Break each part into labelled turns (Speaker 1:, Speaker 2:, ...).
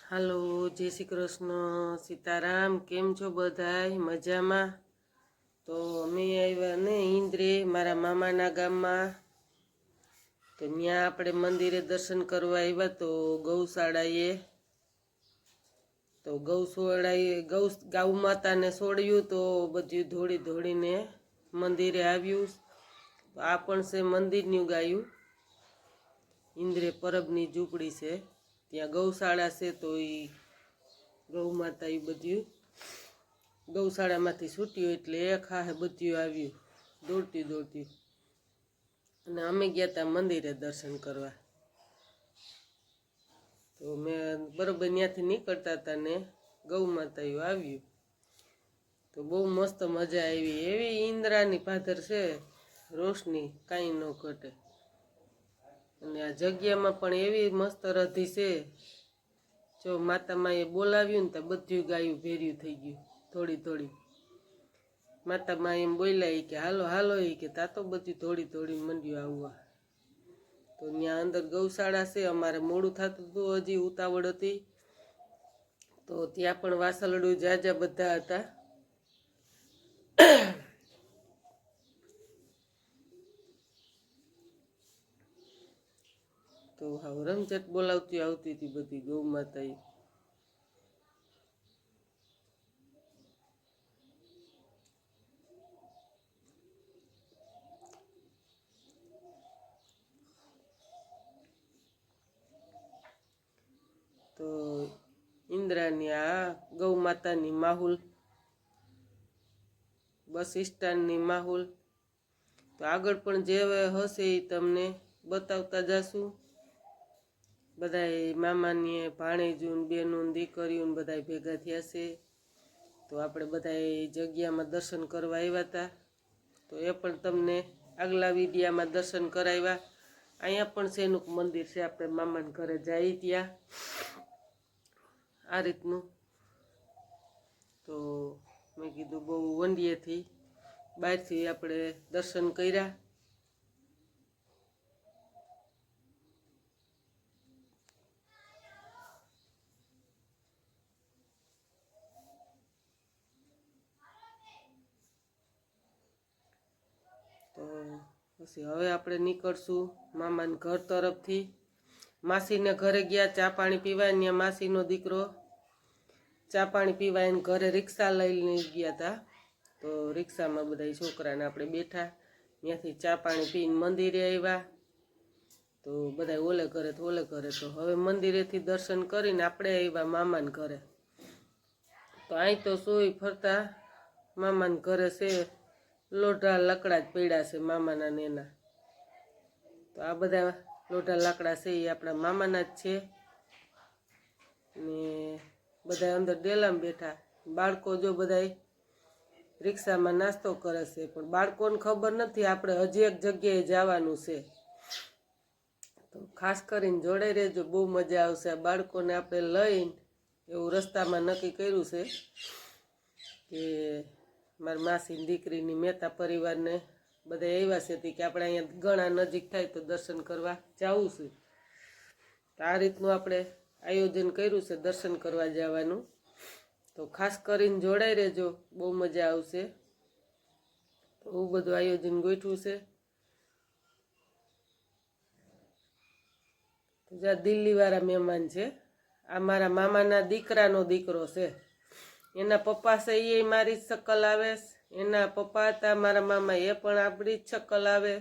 Speaker 1: હાલો, જય શ્રી કૃષ્ણ, સીતારામ. કેમ છો બધાય? મજામાં? તો અમે આવ્યા ને ઇન્દ્રે મારા મામાના ગામમાં. તો ત્યાં આપણે મંદિરે દર્શન કરવા આવ્યા. તો ગૌશાળાએ ગૌ માતાને છોડ્યું. તો બધું ધોડીને મંદિરે આવ્યું. તો આ પણ છે મંદિરનું ગાયું. ઇન્દ્રે પરબની ઝૂંપડી છે, ત્યાં ગૌશાળા છે. તો એ ગૌ માતા એ બધું ગૌશાળામાંથી છૂટ્યું એટલે એક હાહે બધું આવ્યું દોડતી. અને અમે ગયા હતા મંદિરે દર્શન કરવા. તો મેં બરોબર ત્યાંથી નીકળતા હતા ને ગૌ માતા આવ્યું. તો બહુ મસ્ત મજા આવી. એવી ઇન્દ્રાની પાધર છે, રોશની કાંઈ ન ઘટે. અને આ જગ્યામાં પણ એવી મસ્ત રધી છે. જો માતામાં એ બોલાવ્યું ને તો બધું ગાયું ભેર્યું થઈ ગયું. થોડી માતામાં એમ બોલાય કે હાલો હાલો, એ કે તા તો બધું થોડી મંડ્યું આવવા. તો ત્યાં અંદર ગૌશાળા છે. અમારે મોડું થતું હતું, હજી ઉતાવળ હતી. તો ત્યાં પણ વાસલડું જાજા બધા હતા. તો હાવ રમઝટ બોલાવતી આવતી હતી બધી ગૌ માતા. તો ઇન્દ્રાની આ ગૌ માતાની માહોલ, બસ સ્ટેન્ડની માહોલ. તો આગળ પણ જે હશે એ તમને બતાવતા જશું. બધાય મામાની ભાણેજું બેનું દીકરીઓ બધા ભેગા થયા છે. તો આપણે બધા જગ્યામાં દર્શન કરવા આવ્યા હતા. તો એ પણ તમને આગલા વિડીયામાં દર્શન કરાવ્યા. અહીંયા પણ છે એનું મંદિર છે, આપણે મામાના ઘરે જઈએ ત્યાં આ રીતનું. તો મેં કીધું બહુ વંડીએથી બહારથી આપણે દર્શન કર્યા. તો પછી હવે આપણે નીકળશું મામાના ઘર તરફથી. માસીને ઘરે ગયા ચા પાણી પીવા. ત્યાં માસીનો દીકરો ચા પાણી પીવા એને ઘરે રિક્ષા લઈને ગયા હતા. તો રિક્ષામાં બધા છોકરાને આપણે બેઠા. ત્યાંથી ચા પાણી પીને મંદિરે આવ્યા. તો બધા ઓલે ઘરે. તો હવે મંદિરેથી દર્શન કરીને આપણે આવ્યા મામાના ઘરે. તો અહીં તો સોય ફરતા મામાના ઘરે છે, લોઢા લાકડા જ પડ્યા છે મામાના ને એના. તો આ બધા લોઢા લાકડા છે એ આપણા મામાના જ છે. ને બધા અંદર ડેલામાં બેઠા. બાળકો જો બધા રિક્ષામાં નાસ્તો કરે છે, પણ બાળકોને ખબર નથી આપણે હજી એક જગ્યાએ જવાનું છે. તો ખાસ કરીને જોડે રહેજો, બહુ મજા આવશે. આ બાળકોને આપણે લઈને એવું રસ્તામાં નક્કી કર્યું છે કે મારી માસીની દીકરીની મહેતા પરિવારને બધા આવ્યા છે કે આપણે અહીંયા ઘણા નજીક થાય તો દર્શન કરવા જવું છે. તો આ રીતનું આપણે આયોજન કર્યું છે દર્શન કરવા જવાનું. તો ખાસ કરીને જોડાઈ રહેજો, બહુ મજા આવશે. બહુ બધું આયોજન ગોઠવું છે. તો જ્યાં દિલ્હીવાળા મહેમાન છે, આ મારા મામાના દીકરાનો દીકરો છે. એના પપ્પા છે એ મારી શકલ આવે. એના પપ્પા હતા મારા મામા, એ પણ આપણી જ શકલ આવે.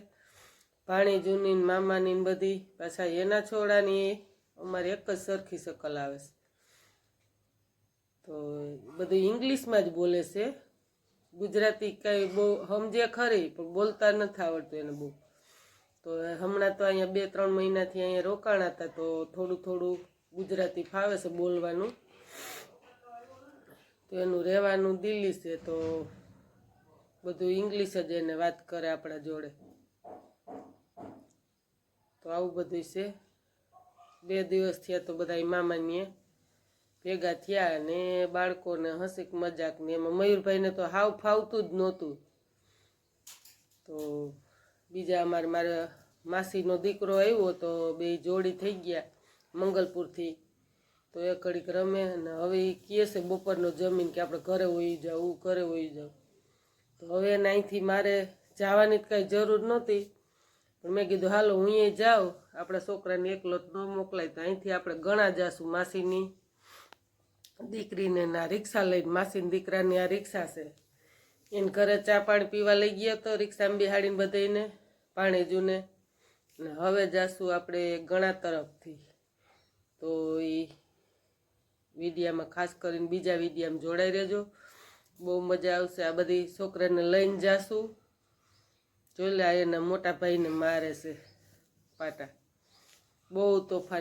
Speaker 1: ભાણી જૂની મામાની બધી પાછા એના છોડાની અમારી એક જ સરખી શકલ આવે છે. તો બધું ઇંગ્લિશમાં જ બોલે છે. ગુજરાતી કંઈ બહુ સમજે ખરી પણ બોલતા નથી આવડતું એને બહુ. તો હમણાં તો અહીંયા 2-3 મહિનાથી અહીંયા રોકાણા હતા. તો થોડું ગુજરાતી ફાવે છે બોલવાનું. તો એનું રહેવાનું દિલ્હી છે. તો બધું ઇંગ્લિશ જ એને વાત કરે આપણા જોડે. તો આવું બધું છે. 2 દિવસ થયા તો બધા મામાને ભેગા થયા. અને બાળકોને હસીક મજાક ને એમાં મયુરભાઈને તો હાવ ફાવતું જ નહોતું. તો બીજા મારા માસીનો દીકરો આવ્યો તો બે જોડી થઈ ગયા મંગલપુરથી. તો એ ઘડીક રમે અને હવે એ કહે છે બપોરનો જમીન કે આપણે ઘરે વહી જાઉં ઘરે વહી જાઉં. તો હવે એને અહીંથી મારે જવાની કાંઈ જરૂર નહોતી, પણ મેં કીધું હાલો હું એ જાઉં, આપણા છોકરાને એકલો ન મોકલાય, તો અહીંથી આપણે ઘણા જાશું માસીની દીકરીને ના રિક્ષા લઈને. માસીની દીકરાની આ રિક્ષા છે, એને ઘરે ચા પાણી પીવા લઈ ગયો તો રિક્ષામાં બિહાડીને બધાને ભાણેજુને. ને હવે જાશું આપણે ગણા તરફથી. તો એ વિડીયામાં ખાસ કરીને બીજા વિડીયામાં જોડાઈ રહેજો, બહુ મજા આવશે. આ બધી છોકરાને લઈને જાશું. જોઈ લે એના મોટા ભાઈને મારે છે પાટા, બહુ તોફાન.